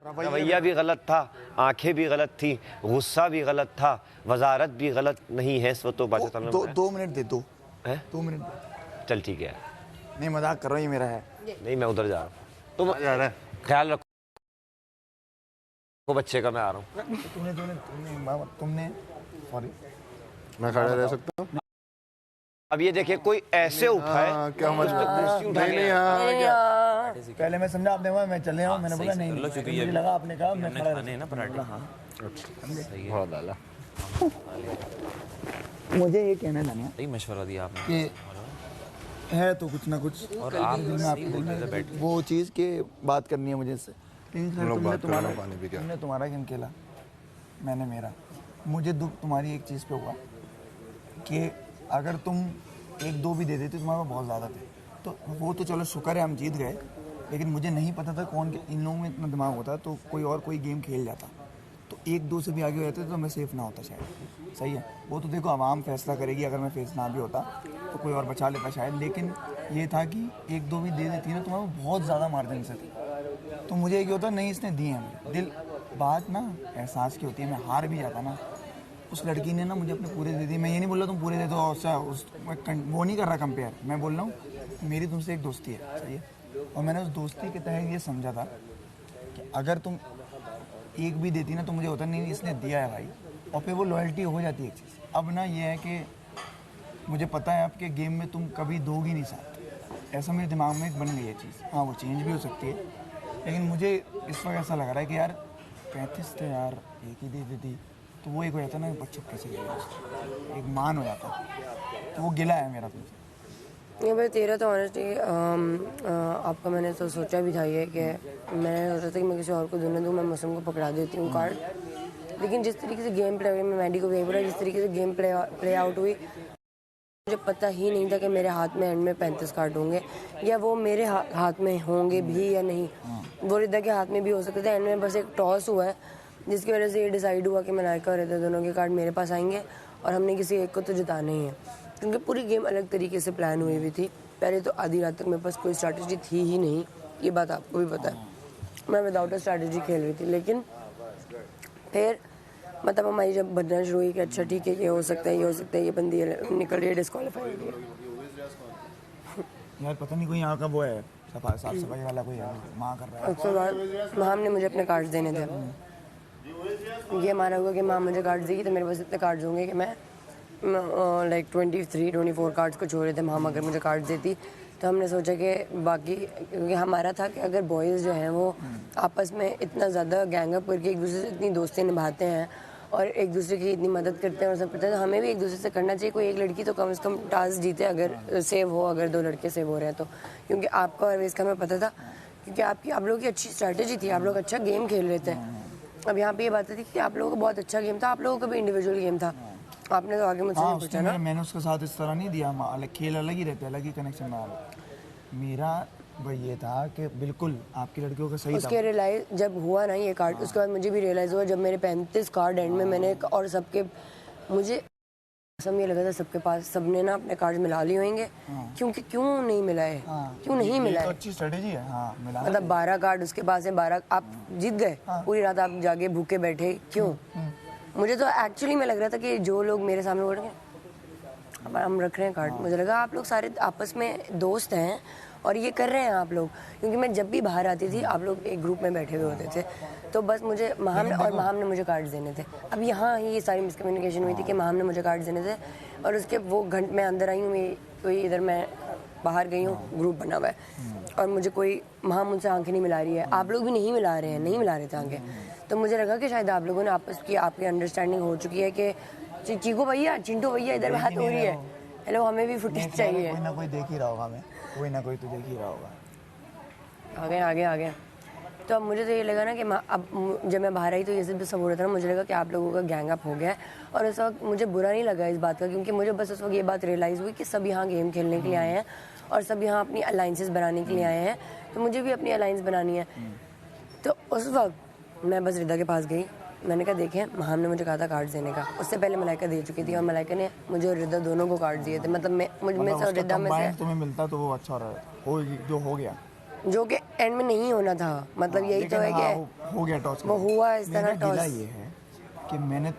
रवैया भी गलत था, आंखें भी गलत थी, गुस्सा भी गलत था, वजारत भी गलत नहीं है। इस वक्त तो बादशाह दो मिनट दे दो है, 2 मिनट दे। चल ठीक है, नहीं मजाक कर रहा हूँ, ये मेरा है। नहीं मैं उधर जा रहा हूँ, तुम जा रहा है, ख्याल रखो बच्चे का, मैं आ रहा हूँ। तुमने सॉरी, मैं खड़ा रह सकता हूँ? अब ये देखिए कोई ऐसे उठाए क्या मतलब पहले मैं समझा आपने, मैं चले आऊँ, मैंने बोला नहीं, मुझे लगा आपने कहा मैं खड़ा रहने ना पराठे। बहुत डाला। मुझे ये कहना जाना सही मशवरा दिया आपने कि है तो कुछ ना कुछ, और आप सही बोल रहे थे बैठ के। वो चीज़ की बात करनी है मुझे इससे। पानी तुमने तुम्हारा गेम खेला, मैंने मेरा। मुझे दुख तुम्हारी एक चीज़ पे हुआ कि अगर तुम 1-2 भी दे देते तुम्हारे पास बहुत ज़्यादा थे, तो वो तो चलो शुक्र है हम जीत गए, लेकिन मुझे नहीं पता था कौन के इन लोगों में इतना दिमाग होता, तो कोई गेम खेल जाता, तो 1-2 से भी आगे हो जाते तो मैं सेफ ना होता शायद। सही है, वो तो देखो आवाम फैसला करेगी, अगर मैं फेस ना भी होता तो कोई और बचा लेता शायद, लेकिन ये था कि 1-2 भी दे देती ना तुम्हारे बहुत ज़्यादा मार्जिन से थी, तो मुझे एक होता नहीं इसने दिए हैं, दिल बात ना एहसास की होती है। मैं हार भी जाता ना, उस लड़की ने ना मुझे अपने पूरे दे दिए। मैं ये नहीं बोल रहा तुम पूरे दे दो, वो नहीं कर रहा कंपेयर, मैं बोल रहा हूँ मेरी तुमसे एक दोस्ती है, सही है, और मैंने उस दोस्ती के तहत ये समझा था कि अगर तुम एक भी देती ना तो मुझे होता नहीं इसने दिया है भाई, और फिर वो लॉयल्टी हो जाती है एक चीज़। अब ना ये है कि मुझे पता है आपके गेम में तुम कभी दोगी नहीं साथ, ऐसा मेरे दिमाग में एक बन गई है चीज़। हाँ वो चेंज भी हो सकती है, लेकिन मुझे इस वक्त ऐसा लग रहा है कि यार 35 थे यार, एक ही दे देती तो वो एक हो जाता ना, बच्चों कैसे गया, एक मान हो जाता, तो वो गिला है मेरा तुमसे। ये भाई तेरा तो ऑनेस्टली आपका मैंने तो सोचा भी था ये कि मैंने सोचा था कि मैं किसी और को दूँ, मैं मौसम को पकड़ा देती हूँ कार्ड, लेकिन जिस तरीके से गेम प्ले हुई, मैं मैडी को भी बोला, जिस तरीके से गेम प्ले आउट हुई, मुझे पता ही नहीं था कि मेरे हाथ में एंड में 35 कार्ड होंगे, या वो मेरे हाथ में होंगे भी या नहीं। वो रिदा के हाथ में भी हो सकते थे, एंड में बस एक टॉस हुआ है जिसकी वजह से ये डिसाइड हुआ कि मलाइका और रिदा दोनों के कार्ड मेरे पास आएंगे और हमने किसी एक को तो जिताना ही है, क्योंकि पूरी गेम अलग तरीके से प्लान हुई हुई थी। पहले तो आधी रात तक मेरे पास कोई स्ट्रैटेजी थी ही नहीं, ये बात आपको भी पता है, मैं विदाउट अ स्ट्रैटेजी खेल रही थी। लेकिन फिर मतलब हमारी जब बनना शुरू हुई कि अच्छा ठीक है ये हो सकता है, ये हो सकता है, ये बंदी निकल रही है डिस्क्वालीफाई हो गई। यार पता नहीं कोई यहाँ का वो है साफ सफाई वाला, कोई है माँ कर रहा है। उसके बाद माम ने मुझे अपने कार्ड्स देने थे, ये हमारा हुआ कि माँ मुझे कार्ड्स देगी तो मेरे पास इतने कार्ड्स होंगे कि मैं लाइक 23-24 कार्ड्स को छोड़ रहे थे। माम अगर मुझे कार्ड्स देती तो हमने सोचा कि बाकी, क्योंकि हमारा था कि अगर बॉयज़ जो हैं वो आपस में इतना ज़्यादा गैंगअप करके एक दूसरे से इतनी दोस्ती निभाते हैं और एक दूसरे की इतनी मदद करते हैं और सब करते हैं, तो हमें भी एक दूसरे से करना चाहिए। कोई एक लड़की तो कम से कम टास्क जीते अगर सेव हो, अगर 2 लड़के सेव हो रहे हैं तो, क्योंकि आपका और इसका हमें पता था, क्योंकि आप लोगों की अच्छी स्ट्रैटेजी थी, आप लोग अच्छा गेम खेल रहे थे। अब यहाँ पे ये बात थी कि आप लोगों का बहुत अच्छा गेम था, आप लोगों का भी इंडिविजुअल गेम था, आपने तो आगे मुझसे नहीं पूछा ना। मैंने उसके साथ इस तरह नहीं दिया, अलग खेल अलग ही रहते, अलग ही कनेक्शन में। मेरा वही ये था कि बिल्कुल आपकी लड़कियों का सही उसके रियलाइज जब हुआ ना ये कार्ड, उसके बाद मुझे भी रियलाइज़ हुआ जब मेरे 35 कार्ड एंड में मैंने, और सबके मुझे सब ये लगा था सबके पास, सबने ना अपने कार्ड मिला लिए होंगे, क्योंकि क्यों नहीं मिला है, क्यों नहीं मिला है, तो अच्छी स्ट्रेटेजी है। हाँ, मिला मतलब 12 कार्ड उसके पास है, 12 आप जीत गए, पूरी रात आप जाके भूखे बैठे, क्यों? मुझे तो एक्चुअली में लग रहा था कि जो लोग मेरे सामने बोल रहे हैं हम रख रहे हैं कार्ड, मुझे लगा आप लोग सारे आपस में दोस्त हैं और ये कर रहे हैं आप लोग, क्योंकि मैं जब भी बाहर आती थी आप लोग एक ग्रुप में बैठे हुए होते थे, तो बस मुझे महाम ने मुझे कार्ड्स देने थे। अब यहाँ ये सारी मिसकम्युनिकेशन हुई थी कि महाम ने मुझे कार्ड्स देने थे, और उसके वो घंटे में अंदर आई हूँ, कोई इधर मैं बाहर गई हूँ, ग्रुप बना हुआ है और मुझे कोई महाम मुझसे आंखें नहीं मिला रही है, आप लोग भी नहीं मिला रहे हैं, नहीं मिला रहे थे आंखें, तो मुझे लगा कि शायद आप लोगों ने आपस की आपकी अंडरस्टैंडिंग हो चुकी है कि चीकू भैया, चिंटू भैया इधर बात हो रही है, हेलो हमें भी फुटेज चाहिए। कोई ना कोई देख ही रहा होगा, हमें कोई ना कोई तो देख ही रहा होगा। आ गए तो अब मुझे तो ये लगा ना कि अब जब मैं बाहर आई तो ये सब हो रहा था ना, मुझे लगा कि आप लोगों का गैंग अप हो गया है, और उस वक्त मुझे बुरा नहीं लगा इस बात का, क्योंकि मुझे बस उस वक्त ये बात रियलाइज़ हुई कि सब यहाँ गेम खेलने के लिए आए हैं और सब यहाँ अपनी अलाइंसेस बनाने के लिए आए हैं, तो मुझे भी अपनी अलाइंस बनानी है। तो उस वक्त मैं बस रिदा के पास गई, मैंने कहा देखें महाम ने मुझे कहा था कार्ड देने का, उससे पहले मलाइका दे चुकी थी और मलाइका ने मुझे और रिदा दोनों को कार्ड दिए थे, मतलब मुझ में से और रिदा में से तुम्हें मिलता तो वो अच्छा रहा, जो हो गया, जो कि एंड में नहीं होना था, मतलब यही तो है कि हो गया टॉस। वो हुआ इस तरह मेरा ढीला टॉस। ये है कि मैंने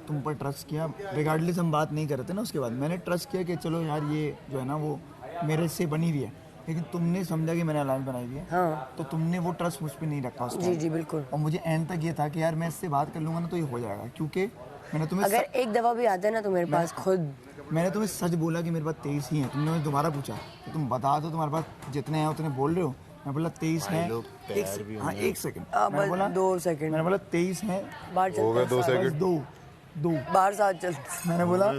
तुम पर ट्रस्ट किया, रिगार्डलेस हम बात नहीं कर रहे थे ना, उसके बाद मैंने ट्रस्ट किया कि चलो यार ये जो है ना वो मेरे से बनी हुई है, लेकिन तुमने समझा कि मैंने अलायंस बनाई हुई है, हाँ तो तुमने वो ट्रस्ट मुझ पर नहीं रखा उस जी टाइम। जी बिल्कुल। और मुझे एंड तक ये था कि यार मैं इससे बात कर लूँगा ना तो ये हो जाएगा, क्योंकि मैंने तुम्हें अगर एक दफ़ा भी आता है ना तो मेरे पास खुद मैंने तुम्हें सच बोला कि मेरे पास 23 ही हैं। तुमने मुझे दोबारा पूछा कि तुम बता दो तुम्हारे पास जितने हैं उतने बोल रहे हो। मैं बोला 23 हैं। हाँ एक सेकंड मैंने बोला 2 सेकंड मैंने बोला 23 हैं। बाहर हो गए चलते 2 बस सेकंड। दो बाहर साथ चलते मैंने बोला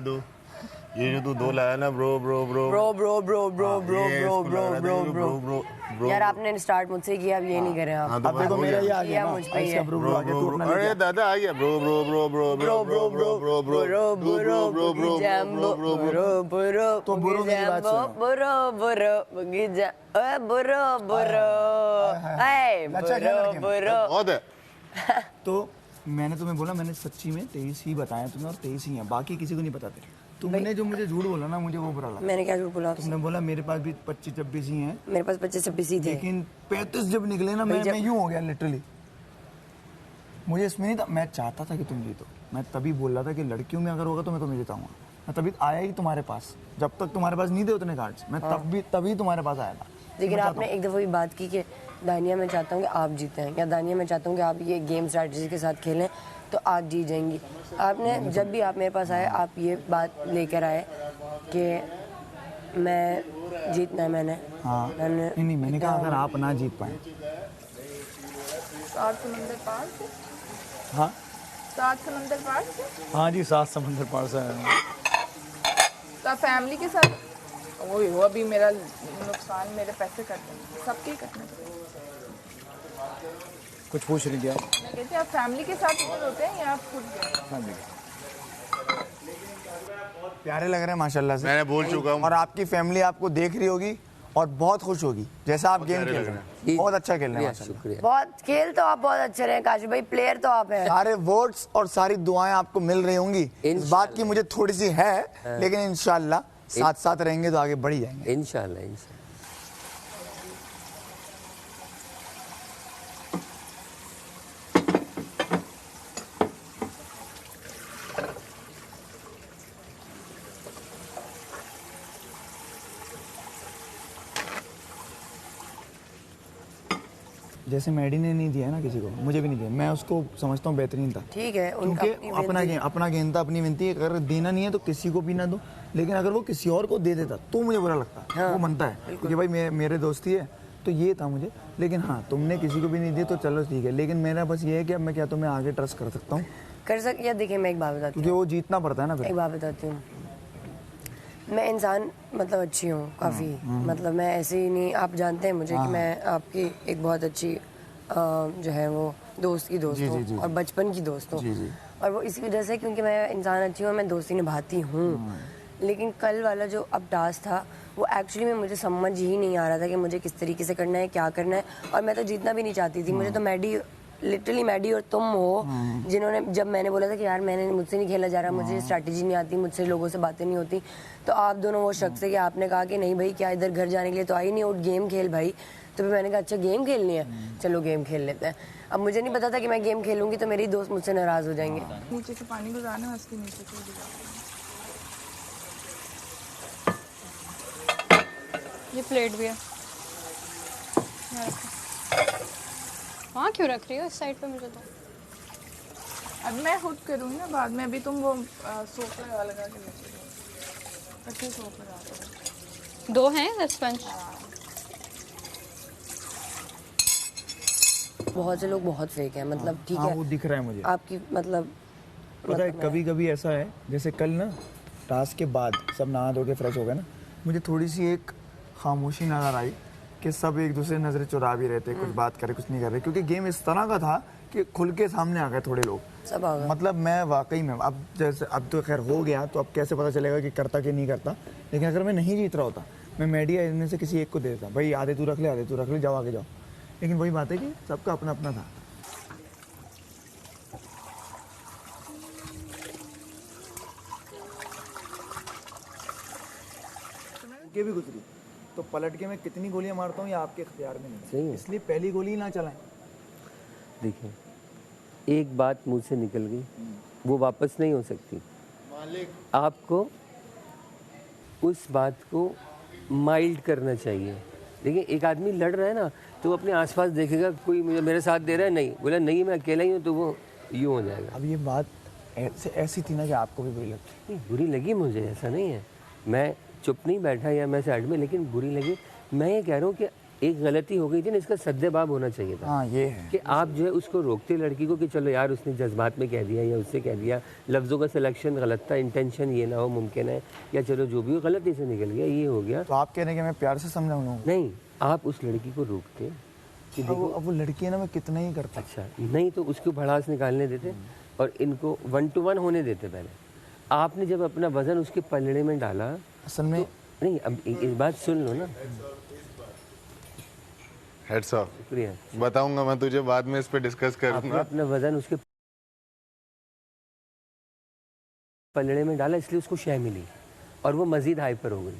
ये जो तू 2 लाया ना bro bro bro bro bro bro bro bro bro bro bro bro यार आपने स्टार्ट मुझसे किया, अब ये नहीं करें आप। अब देखो मेरा ये आ गया किया ना, मुझ पे ही इसका है। ब्रो ब्रो आ गया, तू अपना अरे दादा आ गया bro bro bro bro bro bro bro bro bro बुरो बुरो बुगी जैम्बो बुरो बुरो तो बुरो बुगी मेरी बात जैम्बो सुनो। बुरो बुरो बुगी जैम्बो ओए बुरो बुरो ए लच्छा क्या बुरो लड़के में? बुरो। बहुत है। तो मैंने तुम्हें बोला मैंने सच्ची में 23 ही बताया तुम्हें, और 23 ही हैं, बाकी किसी को नहीं बताते। तुमने जो मुझे झूठ बोला ना मुझे वो बुरा लगा। मैंने क्या झूठ बोला आपसे? तुमने बोला मेरे पास भी 25-26 ही हैं, मेरे पास 25-26 ही थे। लेकिन 35 जब निकले ना मैं यूं हो गया लिटरली। मुझे इसमें नहीं था, मैं चाहता था कि तुम जीतो। मैं तभी बोल रहा था कि लड़कियों में अगर होगा तो मैं तुम्हें जिताऊंगा। मैं तभी आया ही तुम्हारे पास, जब तक तुम्हारे पास नहीं थे उतने कार्ड्स, मैं तभी तुम्हारे पास आया था। लेकिन आपने एक दफ़ा भी बात की कि दानिया मैं चाहता हूँ कि आप जीतें, या दानिया मैं चाहता हूँ कि आप ये गेम स्ट्रैटेजी के साथ खेलें तो आप जीत जाएंगी। आपने जब भी आप मेरे पास आए आप ये बात लेकर आए कि मैं जीतना है। मैंने नहीं मैंने कहा अगर आप ना जीत पाए। 7 समंदर पार से? हाँ 7 समंदर पार से? हाँ जी 7 समंदर पार से आया हूँ। तो आप फैमिली के साथ वही हो, अभी मेरा नुकसान मेरे पैसे कटने सबके कटने चाहिए। कुछ पूछ रही थी आप? मैं कहती आप फैमिली के साथ इधर होते हैं या आप खुद गए? प्यारे लग रहे हैं माशाल्लाह से। मैंने बोल चुका हूँ। और आपकी फैमिली आपको देख रही होगी और बहुत खुश होगी जैसा आप गेम खेल रहे हैं। बहुत अच्छा खेल रहे हैं माशाल्लाह। शुक्रिया। बहुत खेल तो आप बहुत अच्छे रहे काशी भाई, प्लेयर तो आप हैं। सारे वोट्स और सारी दुआएं आपको मिल रही होंगी। इस बात की मुझे थोड़ी सी है, लेकिन इंशाल्लाह साथ साथ रहेंगे तो आगे बढ़ ही जाएंगे। इंशाल्लाह इंशाल्लाह। जैसे मैडी ने नहीं दिया है ना किसी को, मुझे भी नहीं दिया, मैं उसको समझता हूँ बेहतरीन था। ठीक है उनका क्योंकि अपना गेम था, अपनी विनती है। अगर देना नहीं है तो किसी को भी ना दो, लेकिन अगर वो किसी और को दे देता तो मुझे बुरा लगता। हाँ, वो मनता है कि भाई मेरे दोस्ती है, तो ये था मुझे। लेकिन हाँ तुमने किसी को भी नहीं दी तो चलो ठीक है, लेकिन मेरा बस ये है कि अब मैं क्या तुम्हें आगे ट्रस्ट कर सकता हूँ, कर सक या देखिए मैं एक बात बताती हूँ, क्योंकि वो जीतना पड़ता है ना एक फिर। बात बताती हूँ। मैं इंसान मतलब अच्छी हूँ काफ़ी, मतलब मैं ऐसे ही नहीं, आप जानते हैं मुझे कि मैं आपकी एक बहुत अच्छी जो है वो दोस्त की दोस्त हूँ और बचपन की दोस्त हूँ। और वो इसी वजह से क्योंकि मैं इंसान अच्छी हूँ, मैं दोस्ती निभाती हूँ। लेकिन कल वाला जो अब टास्क था वो एक्चुअली में मुझे समझ ही नहीं आ रहा था कि मुझे किस तरीके से करना है, क्या करना है। और मैं तो जीतना भी नहीं चाहती थी। मुझे तो लिटरली मैडी और तुम हो जिन्होंने, जब मैंने बोला था कि यार मुझसे नहीं खेला जा रहा, मुझे स्ट्रैटेजी नहीं आती, मुझसे लोगों से बातें नहीं होती, तो आप दोनों वो शख्स है कि आपने कहा कि नहीं भाई क्या इधर घर जाने के लिए तो आई नहीं, उठ गेम खेल भाई। तो फिर मैंने कहा अच्छा गेम खेलनी है, चलो गेम खेल लेते हैं। अब मुझे नहीं पता था कि मैं गेम खेलूंगी तो मेरी दोस्त मुझसे नाराज हो जाएंगे। नीचे से पानी गुजारना है, उसके नीचे से गुजारना। ये प्लेट भी है। वहाँ क्यों रख रही हो इस साइड पे? मुझे तो अब मैं खुद करूँगी ना बाद में, अभी तुम वो सोफे लगा के लेके जाओ, अच्छे सोफे लगा। 2 हैं स्पंज। बहुत से लोग बहुत फेक हैं, मतलब ठीक हाँ है वो दिख रहा है मुझे। आपकी मतलब पता है कभी कभी ऐसा है, जैसे कल ना टास्क के बाद सब नहा धो के फ्रेश हो गए ना, मुझे थोड़ी सी एक खामोशी नजर आई कि सब एक दूसरे नजरें चुरा भी रहे थे, कुछ बात करे कुछ नहीं कर रहे, क्योंकि गेम इस तरह का था कि खुल के सामने आ गए थोड़े लोग। सब आ गए। मतलब मैं वाकई में अब जैसे अब तो खैर हो गया, तो अब कैसे पता चलेगा कि करता कि नहीं करता। लेकिन अगर मैं नहीं जीत रहा होता, मैं मीडिया इनमें से किसी एक को दे देता, भाई आधे तू रख ले, आधे तू रख ले, जाओ आगे जाओ। लेकिन वही बात है कि सबका अपना अपना था। के भी गुजरी तो पलट के मैं कितनी गोलियां मारता हूँ या आपके इख्तियार में नहीं, इसलिए पहली गोली ना चलाएं। देखिए, एक बात मुंह से निकल गई, वो वापस नहीं हो सकती। आपको उस बात को माइल्ड करना चाहिए। देखिए, एक आदमी लड़ रहा है ना, तो वो अपने आसपास देखेगा कोई मुझे मेरे साथ दे रहा है, नहीं बोला नहीं मैं अकेला ही हूँ, तो वो यूँ हो जाएगा। अब ये बात ऐसी थी ना कि आपको भी बुरी लगती। नहीं, बुरी लगी मुझे, ऐसा नहीं है, मैं चुप नहीं बैठा या मैं साइड में, लेकिन बुरी लगी। मैं ये कह रहा हूँ कि एक गलती हो गई थी ना, इसका सद्देबाब होना चाहिए था। हाँ, ये है कि आप जो है उसको रोकते लड़की को कि चलो यार उसने जज्बात में कह दिया या उससे कह दिया, लफ्ज़ों का सिलेक्शन गलत था, इंटेंशन ये ना हो, मुमकिन है, या चलो जो भी हो गलती से निकल गया, ये हो गया। तो आप कह रहे हैं कि मैं प्यार से समझाऊंगा? नहीं, आप उस लड़की को रोकते कि देखो अब वो लड़की है ना, मैं कितना ही करता। अच्छा नहीं, तो उसको भड़ास निकालने देते और इनको 1 to 1 होने देते। पहले आपने जब अपना वजन उसके पलड़े में डाला, असल में नहीं, अब एक बात सुन लो ना। हेड्स ऑफ, शुक्रिया। बताऊंगा मैं तुझे बाद में, इस पे डिस्कस आपने करूंगा। अपना वजन उसके पलड़े में डाला, इसलिए उसको शय मिली और वो मजीद हाइपर हो गई।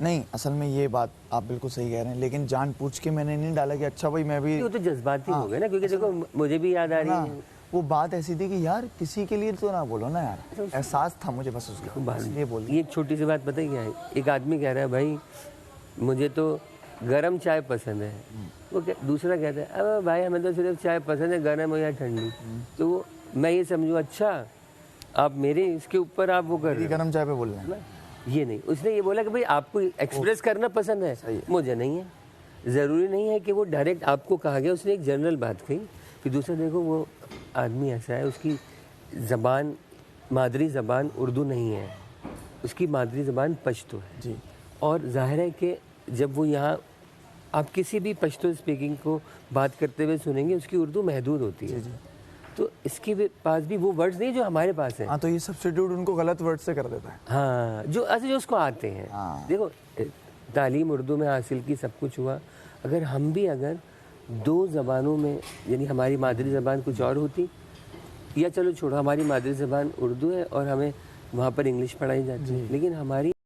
नहीं, असल में ये बात आप बिल्कुल सही कह रहे हैं, लेकिन जान पूछ के मैंने नहीं डाला कि अच्छा भाई मैं भी। वो तो जज्बाती हो गए ना, क्योंकि देखो मुझे भी याद आ रही है वो बात ऐसी थी कि यार किसी के लिए तो ना बोलो ना यार, एहसास था मुझे बस उसका, इसलिए बोल। ये एक छोटी सी बात बताइए क्या है, एक आदमी कह रहा है भाई मुझे तो गरम चाय पसंद है, वो दूसरा कहता है अब भाई हमें तो सिर्फ चाय पसंद है, गरम हो या ठंडी। तो वो मैं ये समझूँ अच्छा आप मेरे इसके ऊपर आप वो कर रहे हो, गरम चाय पे बोल रहे हैं। ये नहीं, उसने ये बोला कि भाई आपको एक्सप्रेस करना पसंद है, मुझे नहीं है। ज़रूरी नहीं है कि वो डायरेक्ट आपको कहा गया, उसने एक जनरल बात कही। फिर दूसरा देखो वो आदमी ऐसा है, उसकी ज़बान मादरी ज़बान उर्दू नहीं है, उसकी मादरी ज़बान पश्तो है जी। और जाहिर है कि जब वो यहाँ आप किसी भी पश्तो स्पीकिंग को बात करते हुए सुनेंगे, उसकी उर्दू महदूद होती है। जी। तो इसके पास भी वो वर्ड्स नहीं जो हमारे पास हैं। हाँ, तो ये सब्स्टिट्यूट उनको गलत वर्ड से कर देता है। हाँ, जो ऐसे जो उसको आते हैं। हाँ। देखो तालीम उर्दू में हासिल की, सब कुछ हुआ, अगर हम भी अगर 2 ज़बानों में, यानी हमारी मादरी ज़बान कुछ और होती, या चलो छोड़ो हमारी मादरी ज़बान उर्दू है और हमें वहाँ पर इंग्लिश पढ़ाई जाती है, लेकिन हमारी